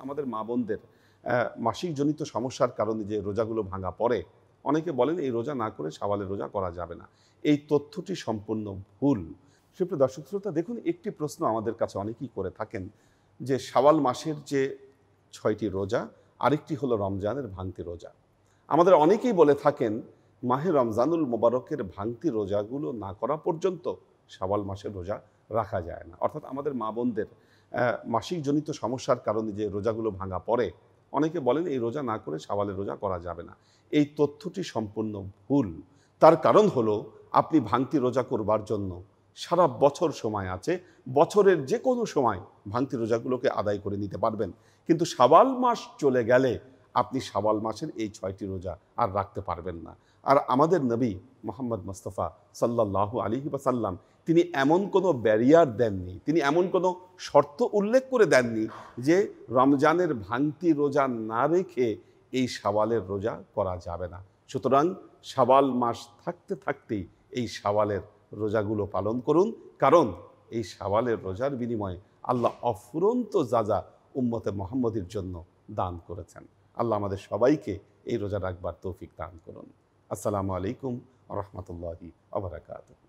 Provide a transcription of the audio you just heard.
আমাদের মা বোনদের মাসিক জনিত সমস্যার কারণে যে রোজাগুলো ভাঙা পড়ে, অনেকে বলেন এই রোজা না করে শাওয়ালের রোজা করা যাবে না। এই তথ্যটি সম্পূর্ণ ভুল। সুপ্রিয় দর্শক শ্রোতা, দেখুন একটি প্রশ্ন আমাদের কাছে অনেকেই করে থাকেন যে শাওয়াল মাসের যে 6টি রোজা, আরেকটি হলো রমজানের ভাঙতি রোজা। আমাদের অনেকেই বলে থাকেন মাহে রমজানুল মোবারকের ভাঙতি রোজাগুলো না করা পর্যন্ত শাওয়াল মাসের রোজা রাখা যায় না। অর্থাৎ আমাদের মা বোনদের মাসিক জনিত সমস্যার কারণে যে রোজাগুলো ভাঙা পড়ে, অনেকে বলেন এই রোজা না করে শাওয়ালের রোজা করা যাবে না। এই তথ্যটি সম্পূর্ণ ভুল। তার কারণ হলো আপনি ভাঙতি রোজা করবার জন্য সারা বছর সময় আছে। বছরের যে কোনো সময় ভাঙতি রোজাগুলোকে আদায় করে নিতে পারবেন। কিন্তু শাওয়াল মাস চলে গেলে আপনি শাওয়াল মাসের এই 6টি রোজা আর রাখতে পারবেন না। আর আমাদের নবী মুহাম্মদ মুস্তাফা সাল্লাল্লাহু আলাইহি ওয়াসাল্লাম তিনি এমন কোনো ব্যারিয়ার দেননি, তিনি এমন কোনো শর্ত উল্লেখ করে দেননি যে রমজানের ভাঙতি রোজা না রেখে এই শাওয়ালের রোজা করা যাবে না। সুতরাং শাওয়াল মাস থাকতে থাকতেই এই শাওয়ালের রোজাগুলো পালন করুন, কারণ এই শাওয়ালের রোজার বিনিময়ে আল্লাহ অফুরন্ত যাজা উম্মতে মুহাম্মদীর জন্য দান করেছেন। আল্লাহ আমাদের সবাইকে এই রোজা রাখবার তৌফিক দান করুন। আসসালামু আলাইকুম ওয়া রাহমাতুল্লাহি ওয়া বারাকাতুহু।